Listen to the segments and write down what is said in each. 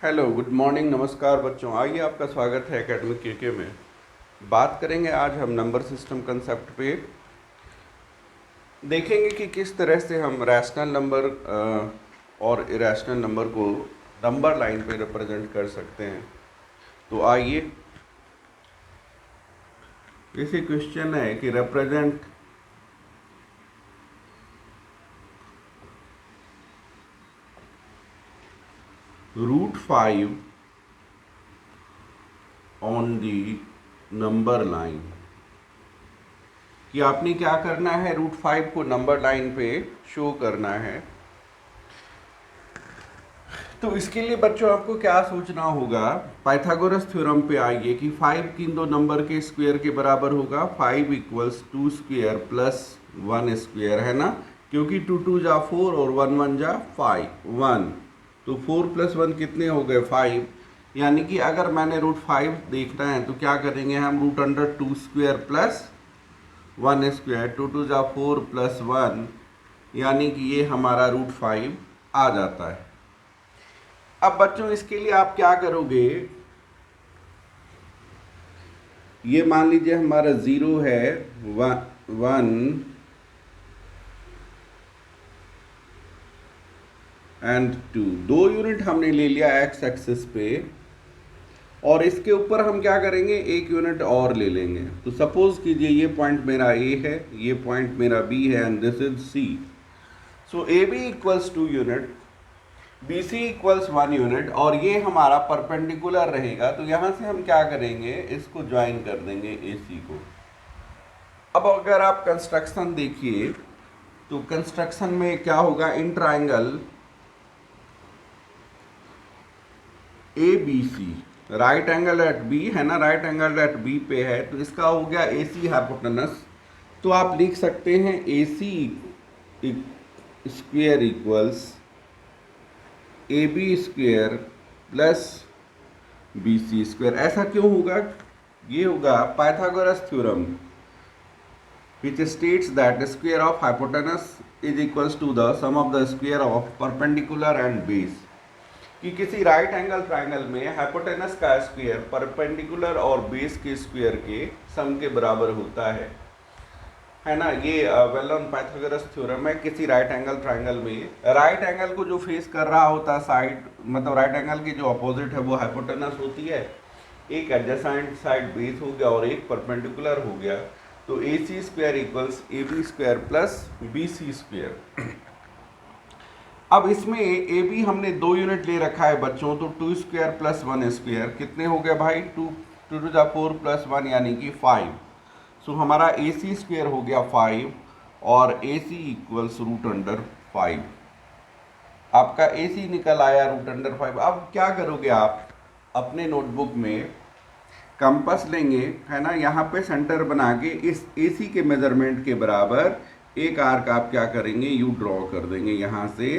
Hello, good morning, नमस्कार बच्चों। आइए, आपका स्वागत है एकेडमिक केके में। बात करेंगे आज हम नंबर सिस्टम कंसेप्ट पे। देखेंगे कि किस तरह से हम रैशनल नंबर और इरेशनल नंबर को नंबर लाइन पे रिप्रेजेंट कर सकते हैं। तो आइए, इसी क्वेश्चन है कि represent √5 on the number line, कि आपने क्या करना है, √5 को नंबर लाइन पे शो करना है। तो इसके लिए बच्चों आपको क्या सोचना होगा, पाइथागोरस थ्योरम पे आइए कि 5 किन दो नंबर के स्क्वायर के बराबर होगा। 5 = 2 स्क्वायर प्लस 1 स्क्वायर, है ना, क्योंकि 2 2 जा 4 और 1 1 जा 1। तो 4 + 1 कितने हो गए, 5। यानी कि अगर मैंने √5 देखना है तो क्या करेंगे हम, √2 स्क्वायर प्लस 1 स्क्वायर, 2 2 जा 4 प्लस 1, यानी कि ये हमारा √5 आ जाता है। अब बच्चों इसके लिए आप क्या करोगे, ये मान लीजिए हमारा 0 है, 1 एंड 2, 2 यूनिट हमने ले लिया एक्स एक्सिस पे, और इसके ऊपर हम क्या करेंगे, 1 यूनिट और ले लेंगे। तो सपोज कीजिए ये पॉइंट मेरा ए है, ये पॉइंट मेरा बी है, and this is C. So A B = 2 unit, B C = 1 unit, और ये हमारा परपेंडिकुलर रहेगा। तो यहाँ से हम क्या करेंगे, इसको ज्वाइन कर देंगे ए सी को। अब अगर आप कंस्ट्रक्शन देखिए तो कंस्ट्रक्शन में क्या होगा, in triangle A B C, right angle at B है ना, राइट एंगल एट बी पे है, तो इसका हो गया ए सी हाइपोटेनस। तो आप लिख सकते हैं A C square equals A B square plus B C square. ऐसा क्यों होगा, ये होगा Pythagoras theorem which states that square of hypotenuse is equals to the sum of the square of perpendicular and base, कि किसी right angle triangle में hypotenuse का square perpendicular और बेस के स्क्वायर के सम के बराबर होता है ना। ये वेल नोन पाइथागोरस थ्योरम है। किसी राइट एंगल ट्राइंगल में राइट एंगल को जो फेस कर रहा होता है साइड, मतलब राइट एंगल की जो अपोजिट है वो हाइपोटेनस होती है, एक एडजेसेंट साइड बेस हो गया और एक परपेंडिकुलर हो गया। तो A C square equals A B square plus B C square. अब इसमें ए बी हमने 2 यूनिट ले रखा है बच्चों, तो 2 स्क्वायर प्लस 1 स्क्वायर कितने हो गए भाई, 2 2 जा 4 प्लस 1 यानी कि 5। सो हमारा ए सी स्क्वायर हो गया 5, और ए सी इक्वल्स √5। आपका ए सी निकल आया √5। अब क्या करोगे आप, अपने नोटबुक में कंपास लेंगे, है ना, यहाँ पे सेंटर बना के इस ए सी के मेजरमेंट के बराबर एक आर्क आप क्या करेंगे, यू ड्रॉ कर देंगे। यहाँ से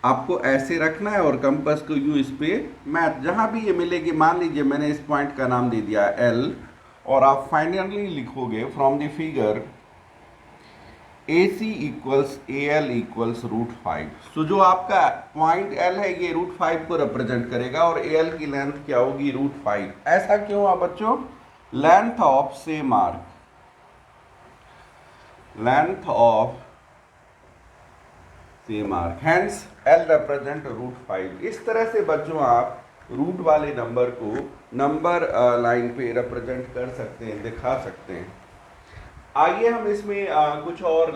आपको ऐसे रखना है और कंपास को यू इस पे मैच, जहाँ भी ये मिलेगी, मान लीजिए मैंने इस पॉइंट का नाम दे दिया एल, और आप फाइनली लिखोगे from the figure A C equals A L equals √5। So जो आपका पॉइंट एल है ये √5 को रिप्रेजेंट करेगा, और ए एल की लेंथ क्या होगी, √5। ऐसा क्यों हुआ बच्चों, length of same arc, length of same arc, hence L represent √5। इस तरह से बच्चों आप रूट वाले नंबर को नंबर लाइन पे रिप्रेजेंट कर सकते हैं, दिखा सकते हैं। आइए हम इसमें कुछ और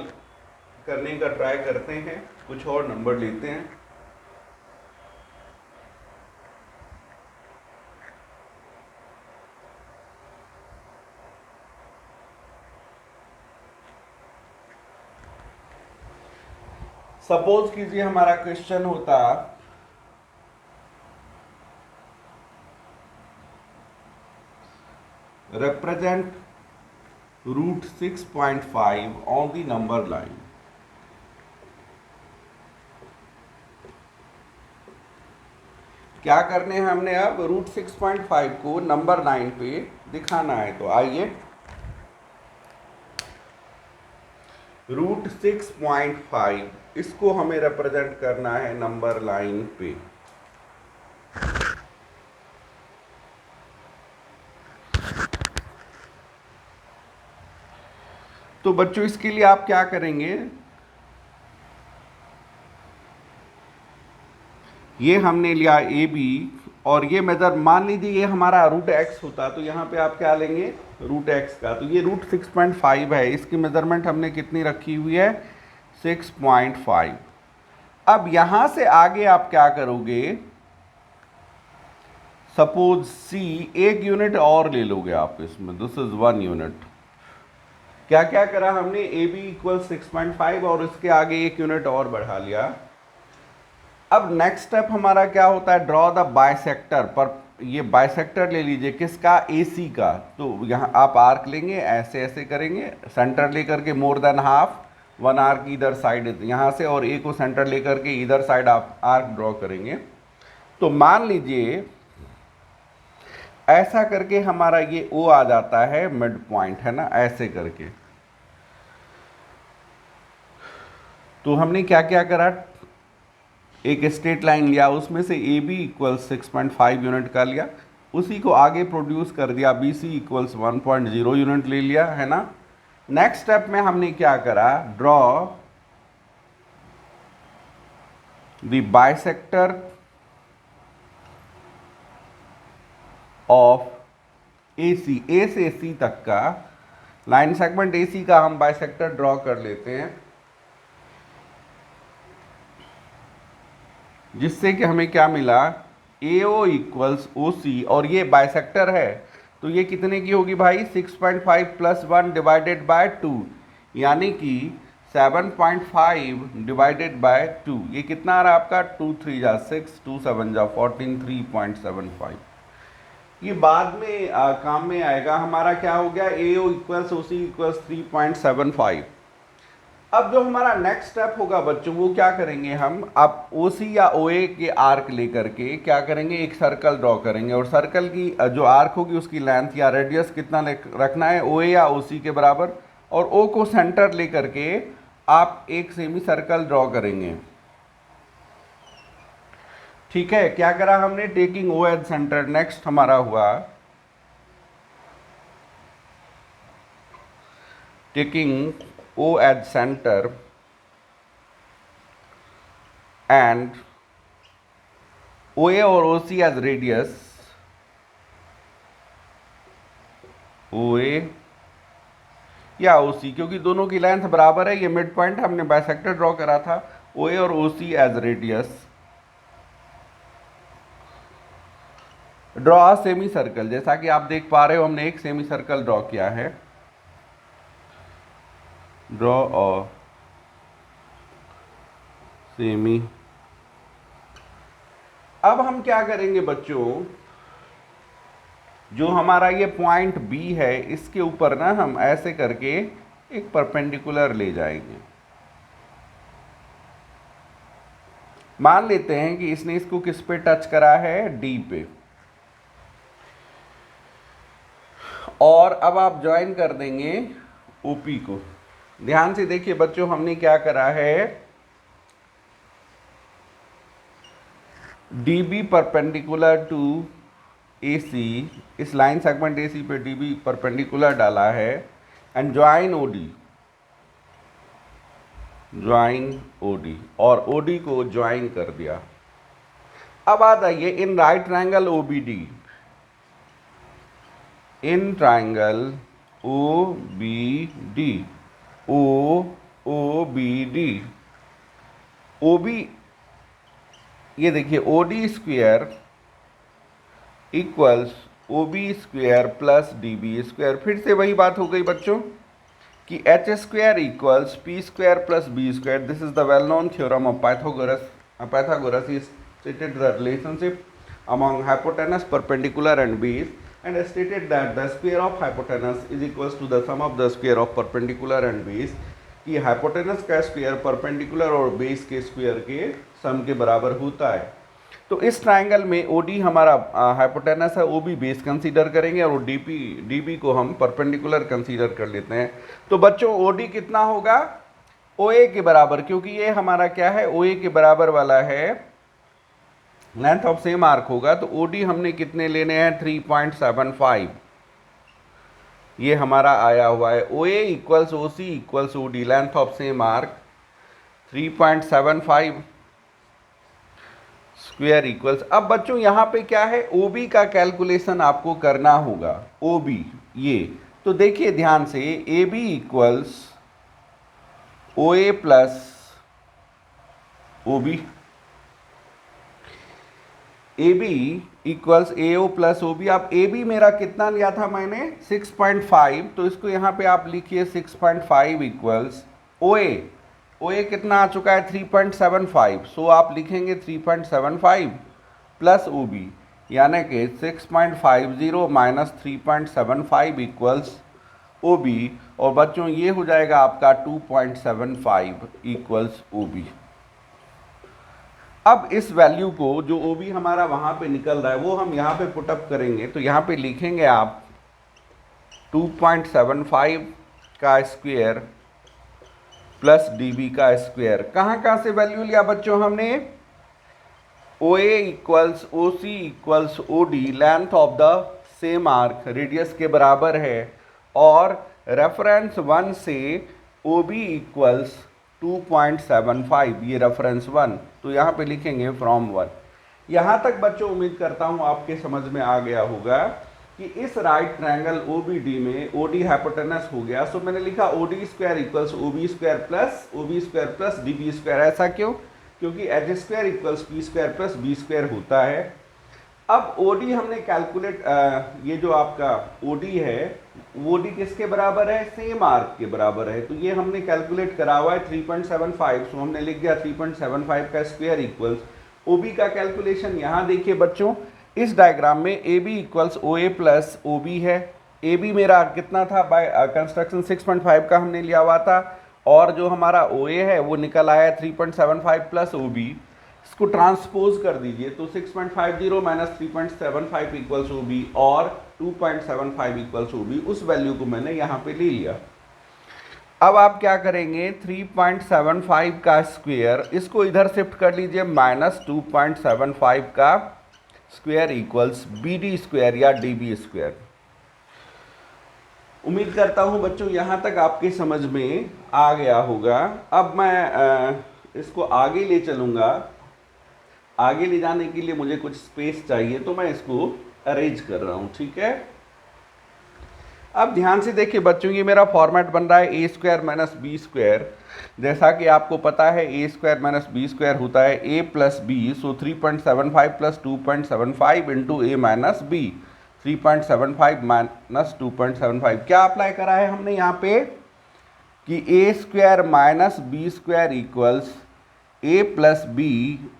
करने का ट्राई करते हैं, कुछ और नंबर लेते हैं। सपोज कीजिए हमारा क्वेश्चन होता represent √6.5 on the number line। क्या करने हैं हमने, अब √6.5 को नंबर लाइन पे दिखाना है। तो आइए, √6.5 इसको हमें रिप्रेजेंट करना है नंबर लाइन पे। तो बच्चों इसके लिए आप क्या करेंगे, ये हमने लिया ए बी, और ये मेजर मान लीजिए ये हमारा रूट एक्स होता, तो यहाँ पे आप क्या लेंगे, रूट एक्स का, तो ये रूट 6.5 है, इसकी मेजरमेंट हमने कितनी रखी हुई है, 6.5। अब यहाँ से आगे आप क्या करोगे, सपोज सी, एक यूनिट और ले लोगे आप इसमें, दिस इज 1 यूनिट। क्या क्या करा हमने, ए बी इक्वल 6.5 और इसके आगे एक यूनिट और बढ़ा लिया। अब नेक्स्ट स्टेप हमारा क्या होता है, ड्रॉ द बाइसेक्टर, पर ये बाइसेक्टर ले लीजिए किसका, ए सी का। तो यहाँ आप आर्क लेंगे, ऐसे ऐसे करेंगे, सेंटर लेकर के मोर देन हाफ, 1 आर्क इधर साइड यहाँ से, और ए को सेंटर लेकर के इधर साइड आप आर्क ड्रॉ करेंगे। तो मान लीजिए ऐसा करके हमारा ये ओ आ जाता है मिड पॉइंट, है ना, ऐसे करके। तो हमने क्या क्या करा, एक स्ट्रेट लाइन लिया, उसमें से ए बी इक्वल 6.5 यूनिट का लिया, उसी को आगे प्रोड्यूस कर दिया, बी सी इक्वल्स 1.0 यूनिट ले लिया, है ना। नेक्स्ट स्टेप में हमने क्या करा, ड्रॉ द बाइसेक्टर ऑफ ए सी, ए से सी तक का लाइन सेगमेंट ए सी का हम बाइसेक्टर ड्रॉ कर लेते हैं, जिससे कि हमें क्या मिला, ए ओ इक्वल्स ओ सी, और ये बाइसेक्टर है तो ये कितने की होगी भाई, 6.5 प्लस 1 डिवाइडेड बाय 2, यानी कि 7.5 डिवाइडेड बाय 2, ये कितना आ रहा है आपका, 2 3 जा 6, 2 7 जा 14, 3.75। ये बाद में काम में आएगा। हमारा क्या हो गया, ए ओ इक्वल्स ओ सी इक्वल्स 3.75। अब जो हमारा नेक्स्ट स्टेप होगा बच्चों, वो क्या करेंगे हम, अब ओ सी या ओ ए के आर्क लेकर के क्या करेंगे, एक सर्कल ड्रॉ करेंगे, और सर्कल की जो आर्क होगी उसकी लेंथ या रेडियस कितना रखना है, ओ ए या ओ सी के बराबर, और ओ को सेंटर लेकर के आप एक सेमी सर्कल ड्रॉ करेंगे। ठीक है, क्या करा हमने, टेकिंग ओ एज सेंटर। नेक्स्ट हमारा हुआ taking O as center and OA और OC as radius, OA या OC, क्योंकि दोनों की लेंथ बराबर है, ये मिड पॉइंट हमने बाइसेक्टर ड्रॉ करा था, OA और OC as radius, draw a semi circle. जैसा कि आप देख पा रहे हो हमने एक सेमी सर्कल ड्रॉ किया है, ड्रॉ अ सेमी। अब हम क्या करेंगे बच्चों, जो हमारा ये पॉइंट बी है इसके ऊपर ना हम ऐसे करके एक परपेंडिकुलर ले जाएंगे। मान लेते हैं कि इसने इसको किस पे टच करा है, डी पे, और अब आप ज्वाइन कर देंगे ओपी को। ध्यान से देखिए बच्चों, हमने क्या करा है, DB परपेंडिकुलर टू AC, इस लाइन सेगमेंट AC पे DB परपेंडिकुलर डाला है, एंड ज्वाइन OD, और OD को ज्वाइन कर दिया। अब आ जाइए in right triangle OBD, in triangle OBD, OBD, OB, ये देखिए OD square equals OB square plus DB square. फिर से वही बात हो गई बच्चों कि H square equals P square plus B square. This is the well known theorem of Pythagoras. Pythagoras is stated the relationship among hypotenuse, perpendicular and base, and stated that the square of hypotenuse is equals to the sum of the square of perpendicular and base, कि hypotenuse का square perpendicular और base के square के सम के बराबर होता है। तो इस ट्रायंगल में OD हमारा हाइपोटेनस है, OB बेस कंसीडर करेंगे, और DB को हम परपेंडिकुलर कंसीडर कर लेते हैं। तो बच्चों OD कितना होगा, OA के बराबर, क्योंकि ये हमारा क्या है, OA के बराबर वाला है, लेंथ ऑफ सेम आर्क होगा। तो OD हमने कितने लेने हैं, 3.75, ये हमारा आया हुआ है O A equals O C equals O D, length of same arc 3.75 square equals. अब बच्चों यहाँ पे क्या है, ओ बी का कैलकुलेशन आपको करना होगा। ओ बी ये तो देखिए ध्यान से, A B equals O A plus O B, A B equals A O plus O B. अब ए बी मेरा कितना लिया था मैंने 6.5, तो इसको यहाँ पे आप लिखिए 6.5 इक्वल्स ओ ए कितना आ चुका है 3.75, सो आप लिखेंगे 3.75 प्लस ओ बी, यानी कि 6.50 माइनस 3.75 इक्वल्स ओ बी, और बच्चों ये हो जाएगा आपका 2.75 इक्वल्स ओ बी। अब इस वैल्यू को जो ओ बी हमारा वहां पे निकल रहा है वो हम यहाँ पे पुटअप करेंगे, तो यहाँ पे लिखेंगे आप 2.75 का स्क्वायर प्लस डी बी का स्क्वायर। कहाँ से वैल्यू लिया बच्चों हमने, O A equals O C equals O D, length of the same arc radius के बराबर है, और रेफरेंस 1 से ओ बी इक्वल्स 2.75, ये रेफरेंस 1, तो यहाँ पे लिखेंगे फ्रॉम 1। यहाँ तक बच्चों उम्मीद करता हूँ आपके समझ में आ गया होगा कि इस right triangle O B D में ओ डी हाइपोटेनस हो गया, सो मैंने लिखा O D square equals O B square plus D B square. ऐसा क्यों, क्योंकि H square equals P square plus B square होता है। अब ओ डी हमने कैलकुलेट, ये जो आपका ओ डी है वो डी किसके बराबर है, सेम आर्क के बराबर है, तो ये हमने कैलकुलेट करा हुआ है 3.75, सो हमने लिख दिया 3.75 का स्क्वायर इक्वल्स ओ बी का कैलकुलेशन। यहाँ देखिए बच्चों, इस डायग्राम में A B equals O A plus O B है। ए बी मेरा कितना था, बाय कंस्ट्रक्शन 6.5 का हमने लिया हुआ था, और जो हमारा ओ ए है वो निकल आया 3.75 प्लस ओ बी। इसको ट्रांसपोज कर दीजिए, तो 6.50 माइनस 3.75 इक्वल्स ओ बी, और 2.75 इक्वल्स ओ बी, उस वैल्यू को मैंने यहाँ पे ले लिया। अब आप क्या करेंगे, 3.75 का स्क्वायर इसको इधर शिफ्ट कर लीजिए, माइनस 2.75 का square equals B D square या डी बी स्क्वायर। उम्मीद करता हूँ बच्चों यहाँ तक आपके समझ में आ गया होगा। अब मैं इसको आगे ले चलूँगा। आगे ले जाने के लिए मुझे कुछ स्पेस चाहिए, तो मैं इसको अरेंज कर रहा हूँ, ठीक है। अब ध्यान से देखिए बच्चों, ये मेरा फॉर्मेट बन रहा है A square minus B square. जैसा कि आपको पता है A square minus B square होता है A plus B, so 3.75 plus 2.75 into A minus B, 3.75 minus 2.75। क्या अप्लाई करा है हमने यहाँ पे कि A square minus B square equals A plus B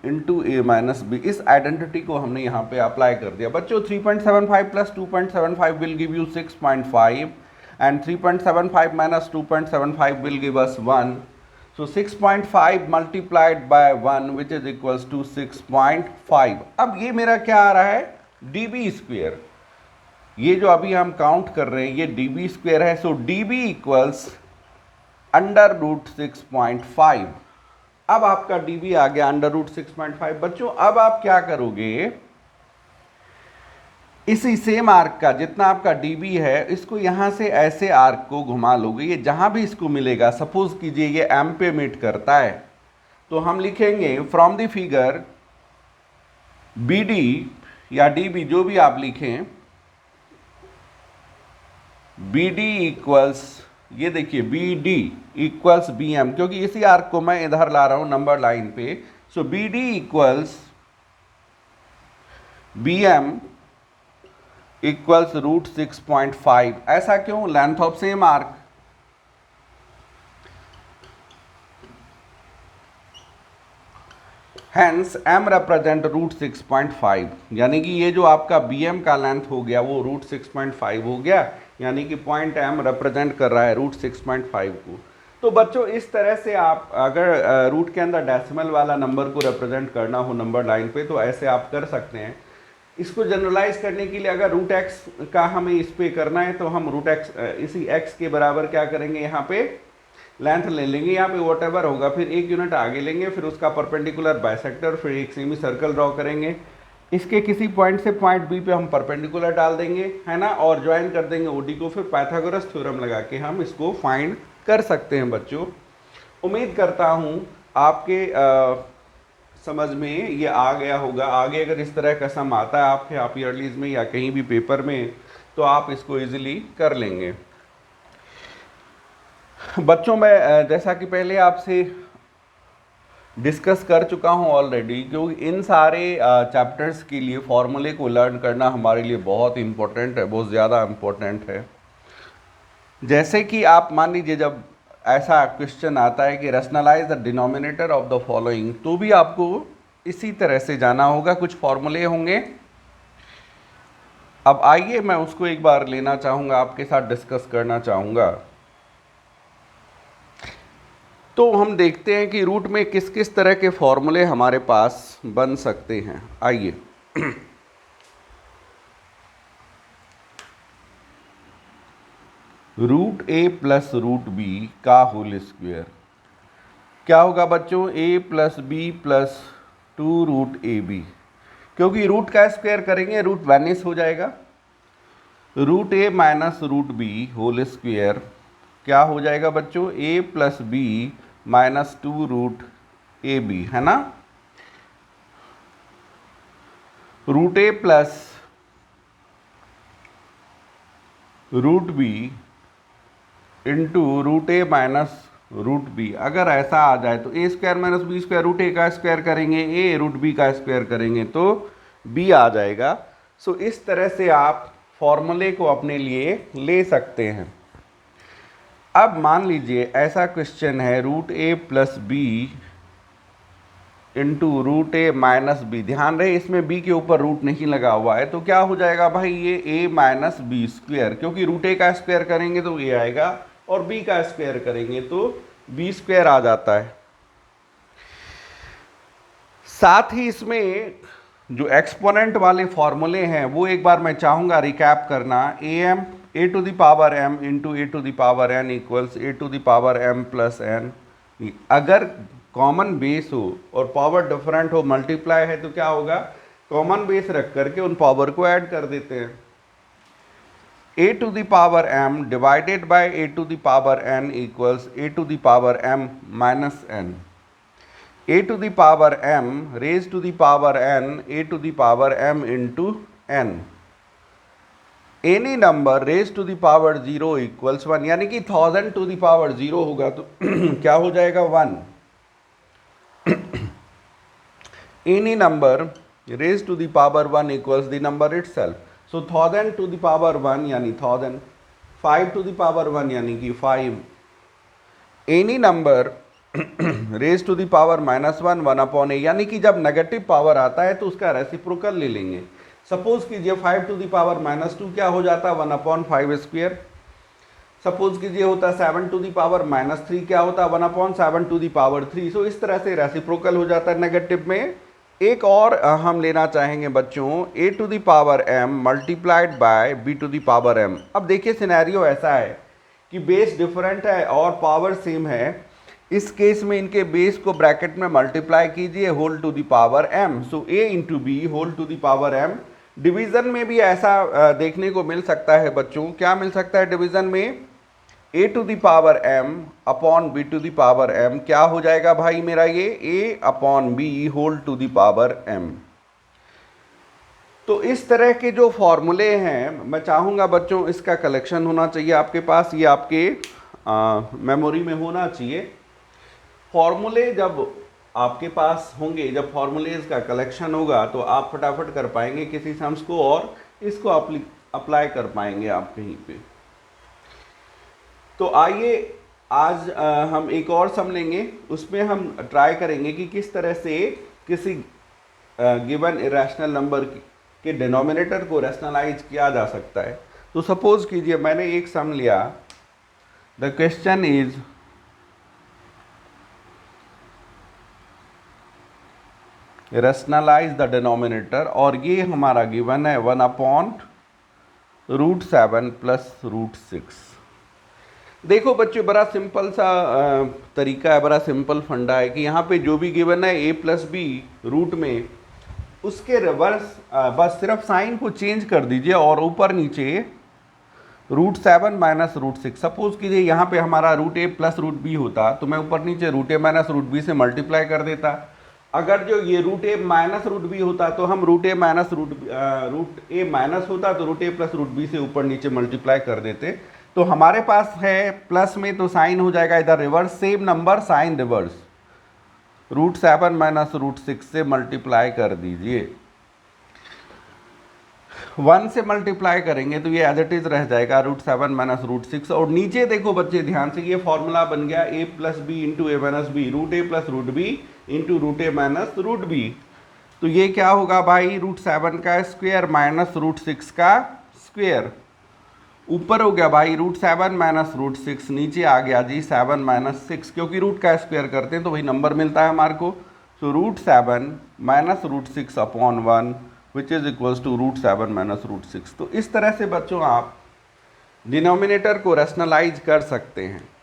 into A minus B. इस आइडेंटिटी को हमने यहाँ पे अप्लाई कर दिया बच्चों। 3.75 plus 2.75 will give you 6.5 and 3.75 minus 2.75 will give us 1, so 6.5 multiplied by 1 which is equals to 6.5। अब ये मेरा क्या आ रहा है, डी बी स्क्वेयर। ये जो अभी हम काउंट कर रहे हैं ये डी बी स्क्वेयर है, so D B equals under root 6.5। अब आपका dB आ गया अंडर रूट 6.5। बच्चों अब आप क्या करोगे, इसी सेम आर्क का जितना आपका dB है इसको यहां से ऐसे आर्क को घुमा लोगे, ये जहां भी इसको मिलेगा, सपोज कीजिए ये एम पे मीट करता है, तो हम लिखेंगे फ्रॉम द फिगर BD या DB जो भी आप लिखें, BD इक्वल्स, ये देखिए B D equals B M, क्योंकि इसी आर्क को मैं इधर ला रहा हूं नंबर लाइन पे, so B D equals B M equals root 6.5। ऐसा क्यों, length of same arc. Hence M represent root 6.5, यानी कि ये जो आपका बी एम का लेंथ हो गया वो रूट 6.5 हो गया, यानी कि पॉइंट एम रिप्रेजेंट कर रहा है रूट 6.5 को। तो बच्चों इस तरह से आप अगर रूट के अंदर डेसिमल वाला नंबर को रिप्रेजेंट करना हो नंबर लाइन पे, तो ऐसे आप कर सकते हैं। इसको जनरलाइज करने के लिए अगर रूट एक्स का हमें इस पे करना है, तो हम रूट एक्स इसी एक्स के बराबर क्या करेंगे, यहाँ पे लेंथ ले लेंगे, यहाँ पे वॉट एवर होगा, फिर एक यूनिट आगे लेंगे, फिर उसका परपेंडिकुलर बाइसेक्टर, फिर एक सेमी सर्कल ड्रॉ करेंगे। इसके किसी पॉइंट से पॉइंट बी पे हम परपेंडिकुलर डाल देंगे, है ना, और ज्वाइन कर देंगे ओडी को, फिर पाइथागोरस थ्योरम लगा के हम इसको फाइंड कर सकते हैं बच्चों। उम्मीद करता हूँ आपके समझ में ये आ गया होगा। आगे अगर इस तरह का सम आता है आपके हाफ ईयरलीज में या कहीं भी पेपर में तो आप इसको इजीली कर लेंगे। बच्चों मैं जैसा कि पहले आपसे डिस्कस कर चुका हूं ऑलरेडी, क्योंकि इन सारे चैप्टर्स के लिए फॉर्मूले को लर्न करना हमारे लिए बहुत इंपॉर्टेंट है, बहुत ज़्यादा इम्पोर्टेंट है। जैसे कि आप मान लीजिए जब ऐसा क्वेश्चन आता है कि rationalise the denominator of the following, तो भी आपको इसी तरह से जाना होगा, कुछ फॉर्मूले होंगे। अब आइए मैं उसको एक बार लेना चाहूँगा, आपके साथ डिस्कस करना चाहूँगा। तो हम देखते हैं कि रूट में किस किस तरह के फॉर्मूले हमारे पास बन सकते हैं। आइए root A plus root B का होल स्क्वायर क्या होगा बच्चों, A plus B plus 2 root A B, क्योंकि रूट का स्क्वायर करेंगे रूट वैनिश हो जाएगा। Root A minus root B whole square क्या हो जाएगा बच्चों, A plus B minus 2 root A B, है ना। Root A plus root B into root A minus root B, अगर ऐसा आ जाए तो ए square minus B square, root A का स्क्वायर करेंगे ए, रूट बी का स्क्वायर करेंगे तो बी आ जाएगा। सो इस तरह से आप फॉर्मूले को अपने लिए ले सकते हैं। अब मान लीजिए ऐसा क्वेश्चन है root A plus B into root A minus B, ध्यान रहे इसमें बी के ऊपर रूट नहीं लगा हुआ है, तो क्या हो जाएगा भाई ये ए माइनस बी स्क्वायर, क्योंकि रूट ए का स्क्वायर करेंगे तो ए आएगा और बी का स्क्वायर करेंगे तो बी स्क्वायर आ जाता है। साथ ही इसमें जो एक्सपोनेंट वाले फॉर्मूले हैं वो एक बार मैं चाहूँगा रिकैप करना। A to the power M into A to the power N equals A to the power M plus N. अगर कॉमन बेस हो और पावर डिफरेंट हो, मल्टीप्लाई है, तो क्या होगा, कॉमन बेस रख करके उन पावर को ऐड कर देते हैं। A to the power M divided by A to the power N equals A to the power M minus N. A to the power M raise to the power N A to the power M into N. Any number raise to the power 0 equals 1, यानी कि 1000 to the power 0 होगा तो क्या हो जाएगा 1। Any number raised to the power 1 equals the number itself. So 1000 to the power 1 यानी 1000, 5 to the power 1 यानी कि 5। Any number raised to the power minus 1 1 upon a, यानी कि जब नेगेटिव पावर आता है तो उसका रेसिप्रोकल ले लेंगे। सपोज कीजिए 5 टू द पावर माइनस 2 क्या हो जाता है 1 अपॉन 5 स्क्वायर। सपोज कीजिए होता 7 टू द पावर माइनस 3 क्या होता है 1 अपॉन 7 टू द पावर 3। सो इस तरह से रेसिप्रोकल हो जाता है नेगेटिव में। एक और हम लेना चाहेंगे बच्चों, A to the power M multiplied by B to the power M. अब देखिए सिनेरियो ऐसा है कि बेस डिफरेंट है और पावर सेम है। इस केस में इनके बेस को ब्रैकेट में मल्टीप्लाई कीजिए whole to the power M, so A into B whole to the power M. Division में भी ऐसा देखने को मिल सकता है बच्चों, क्या मिल सकता है डिवीजन में, A to the power M upon B to the power M क्या हो जाएगा भाई मेरा ये A upon B whole to the power M. तो इस तरह के जो फॉर्मूले हैं मैं चाहूँगा बच्चों इसका कलेक्शन होना चाहिए आपके पास, ये आपके मेमोरी में होना चाहिए। फॉर्मूले जब आपके पास होंगे, जब फॉर्मूलेज का कलेक्शन होगा तो आप फटाफट कर पाएंगे किसी सम्स को और इसको अप्लाई कर पाएंगे आप कहीं पे। तो आइए आज हम एक और सम लेंगे, उसमें हम ट्राई करेंगे कि किस तरह से किसी गिवन इरेशनल नंबर के डिनोमिनेटर को रैशनलाइज किया जा सकता है। तो सपोज कीजिए मैंने एक सम लिया, the question is rationalise the denominator, और ये हमारा गिवन है 1 अपॉन √7 प्लस √6। देखो बच्चों बड़ा सिंपल सा तरीका है, बड़ा सिंपल फंडा है कि यहाँ पे जो भी गिवन है a प्लस बी रूट में उसके रिवर्स बस सिर्फ साइन को चेंज कर दीजिए और ऊपर नीचे √7 माइनस √6, सपोज कीजिए यहाँ पे हमारा √a प्लस √b होता तो मैं ऊपर नीचे √a माइनस √b से मल्टीप्लाई कर देता। अगर जो ये √a माइनस √b होता तो हम √a माइनस √a माइनस होता तो √a प्लस √b से ऊपर नीचे मल्टीप्लाई कर देते। तो हमारे पास है प्लस में तो साइन हो जाएगा इधर reverse, same number sign reverse, √7 minus √6 से मल्टीप्लाई कर दीजिए। 1 से मल्टीप्लाई करेंगे तो ये एज इट इज रह जाएगा √7 माइनस √6। और नीचे देखो बच्चे ध्यान से, ये फॉर्मूला बन गया a plus B into A minus B, √a plus √b into √a minus √b। तो ये क्या होगा भाई, √7 का स्क्वायर माइनस √6 का स्क्वायर। ऊपर हो गया भाई √7 माइनस √6, नीचे आ गया जी 7 माइनस 6, क्योंकि रूट का स्क्वायर करते हैं तो वही नंबर मिलता है हमारे को। तो √7 minus √6 upon 1 which is equals to √7 minus √6। तो इस तरह से बच्चों आप डिनोमिनेटर को रैशनलाइज कर सकते हैं।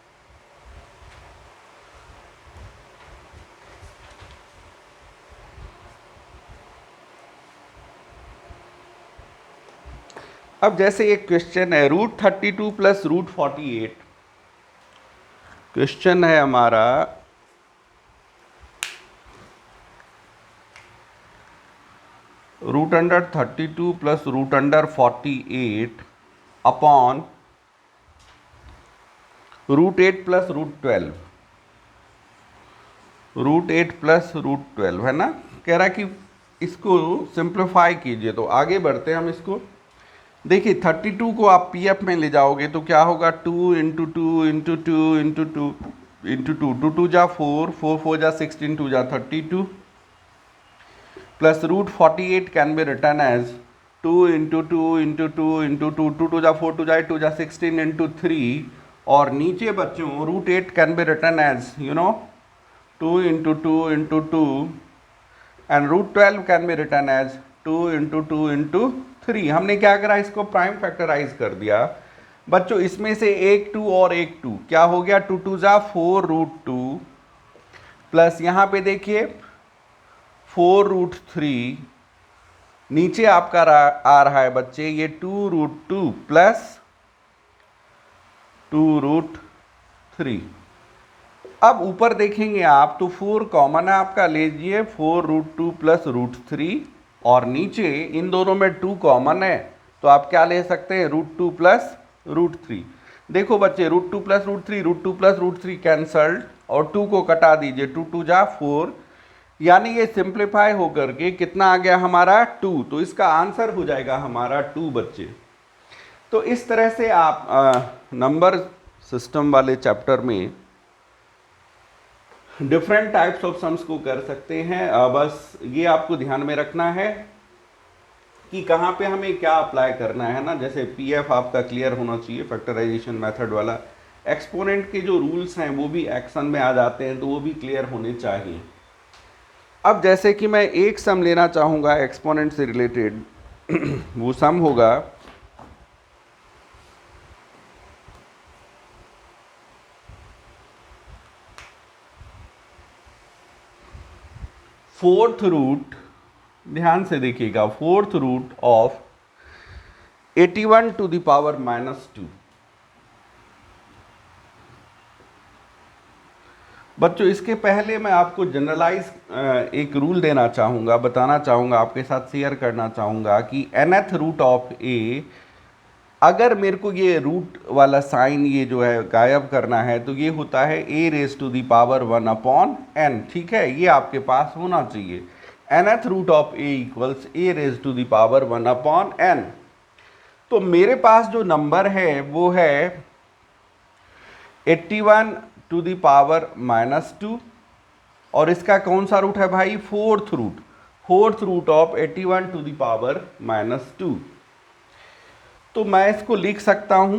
अब जैसे एक क्वेश्चन है √32 प्लस √48, क्वेश्चन है हमारा √32 प्लस √48 अपॉन √8 प्लस √12, √8 प्लस √12 है ना। कह रहा है कि इसको सिंप्लीफाई कीजिए। तो आगे बढ़ते हैं हम इसको। देखिए 32 को आप पीएफ में ले जाओगे तो क्या होगा, 2 इंटू 2 इंटू 2 इंटू 2 इंटू 2, 2 2 जा 4, 4 4 जा 16, 2 जा 32 plus √48 can be written as 2 into 2 into 2 into 2, 2 2 जा 4, 2 जा 2 जा 16 इंटू 3। और नीचे बच्चों √8 can be written as 2 into 2 into 2 and √12 can be written as 2 into 2 into 3। हमने क्या करा, इसको प्राइम फैक्टराइज कर दिया बच्चों। इसमें से एक 2 और एक 2 क्या हो गया, 2 2 जा 4 √2 प्लस यहाँ पे देखिए 4 √3, नीचे आपका आ रहा है बच्चे ये 2 √2 प्लस 2 √3। अब ऊपर देखेंगे आप तो 4 कॉमन है आपका, लीजिए 4 √2 प्लस √3, और नीचे इन दोनों में 2 कॉमन है तो आप क्या ले सकते हैं, √2 प्लस √3। देखो बच्चे √2 प्लस √3, √2 प्लस √3 कैंसल्ड और 2 को कटा दीजिए, 2 2 जा 4, यानी ये सिंप्लीफाई होकर के कितना आ गया हमारा 2। तो इसका आंसर हो जाएगा हमारा 2 बच्चे। तो इस तरह से आप नंबर सिस्टम वाले चैप्टर में डिफरेंट टाइप्स ऑफ सम्स को कर सकते हैं। बस ये आपको ध्यान में रखना है कि कहाँ पे हमें क्या अप्लाई करना है ना। जैसे पीएफ आपका क्लियर होना चाहिए, फैक्टराइजेशन मेथड वाला। एक्सपोनेंट के जो रूल्स हैं वो भी एक्शन में आ जाते हैं तो वो भी क्लियर होने चाहिए। अब जैसे कि मैं एक सम लेना चाहूँगा एक्सपोनेंट से रिलेटेड वो सम होगा फोर्थ रूट, ध्यान से देखिएगा, fourth root of 81 to the power -2। बच्चों इसके पहले मैं आपको जनरलाइज एक रूल देना चाहूँगा, बताना चाहूँगा, आपके साथ शेयर करना चाहूँगा कि nth रूट ऑफ ए, अगर मेरे को ये रूट वाला साइन ये जो है गायब करना है तो ये होता है a⁻1/n। ठीक है, ये आपके पास होना चाहिए। nth root of a equals a⁻1/n। तो मेरे पास जो नंबर है वो है 81 टू द पावर -2 और इसका कौन सा रूट है भाई, fourth root. Fourth root of 81 to the power -2। तो मैं इसको लिख सकता हूं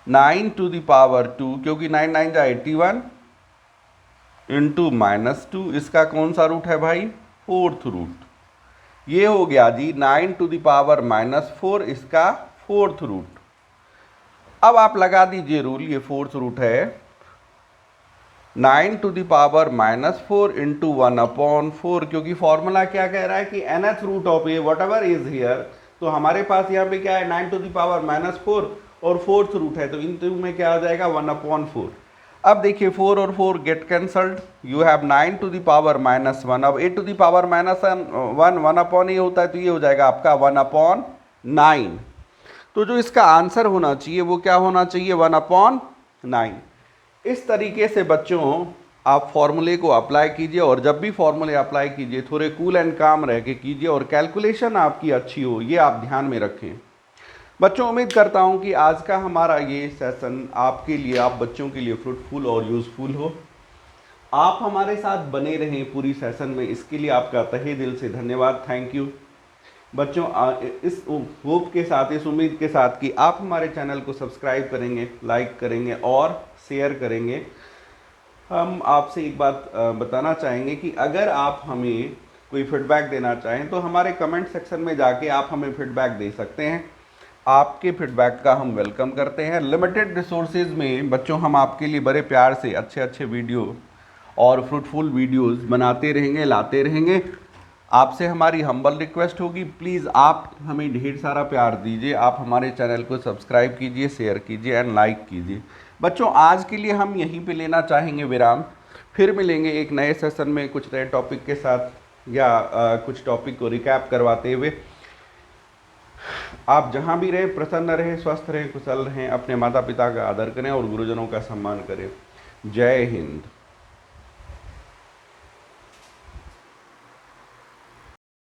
9 टू द पावर 2, क्योंकि 9 9 जा 81 इंटू -2। इसका कौन सा रूट है भाई, फोर्थ रूट। ये हो गया जी 9 टू द पावर -4, इसका फोर्थ रूट। अब आप लगा दीजिए रूल, ये फोर्थ रूट है 9⁻⁻4 इंटू 1/4, क्योंकि फॉर्मूला क्या कह रहा है कि nth root of A whatever is here, तो हमारे पास यहाँ पे क्या है 9⁻⁻4 और फोर्थ रूट है, तो इन तीनों में क्या आ जाएगा 1/4। अब देखिए 4 और 4 गेट कैंसल्ड, यू हैव 9⁻⁻1। अब 8⁻⁻1 1/a होता है, तो ये हो जाएगा आपका 1/9। तो जो इसका आंसर होना चाहिए वो क्या होना चाहिए 1/9। इस तरीके से बच्चों आप फॉर्मूले को अप्लाई कीजिए, और जब भी फॉर्मूले अप्लाई कीजिए थोड़े कूल एंड काम रह के कीजिए, और कैलकुलेशन आपकी अच्छी हो, ये आप ध्यान में रखें। बच्चों उम्मीद करता हूँ कि आज का हमारा ये सेशन आपके लिए, आप बच्चों के लिए फ्रूटफुल और यूज़फुल हो। आप हमारे साथ बने रहें पूरी सेशन में, इसके लिए आपका तहे दिल से धन्यवाद, थैंक यू। बच्चों इस होप के साथ, इस उम्मीद के साथ कि आप हमारे चैनल को सब्सक्राइब करेंगे, लाइक करेंगे और शेयर करेंगे। हम आपसे एक बात बताना चाहेंगे कि अगर आप हमें कोई फीडबैक देना चाहें तो हमारे कमेंट सेक्शन में जाके आप हमें फीडबैक दे सकते हैं। आपके फीडबैक का हम वेलकम करते हैं। लिमिटेड रिसोर्सेज में बच्चों हम आपके लिए बड़े प्यार से अच्छे अच्छे वीडियो और फ्रूटफुल वीडियोस बनाते रहेंगे, लाते रहेंगे। आपसे हमारी हम्बल रिक्वेस्ट होगी, प्लीज़ आप हमें ढेर सारा प्यार दीजिए, आप हमारे चैनल को सब्सक्राइब कीजिए, शेयर कीजिए एंड लाइक कीजिए। बच्चों आज के लिए हम यहीं पे लेना चाहेंगे विराम, फिर मिलेंगे एक नए सेशन में कुछ नए टॉपिक के साथ, या कुछ टॉपिक को रिकैप करवाते हुए। आप जहाँ भी रहें प्रसन्न रहें, स्वस्थ रहें, कुशल रहें, अपने माता पिता का आदर करें और गुरुजनों का सम्मान करें। जय हिंद।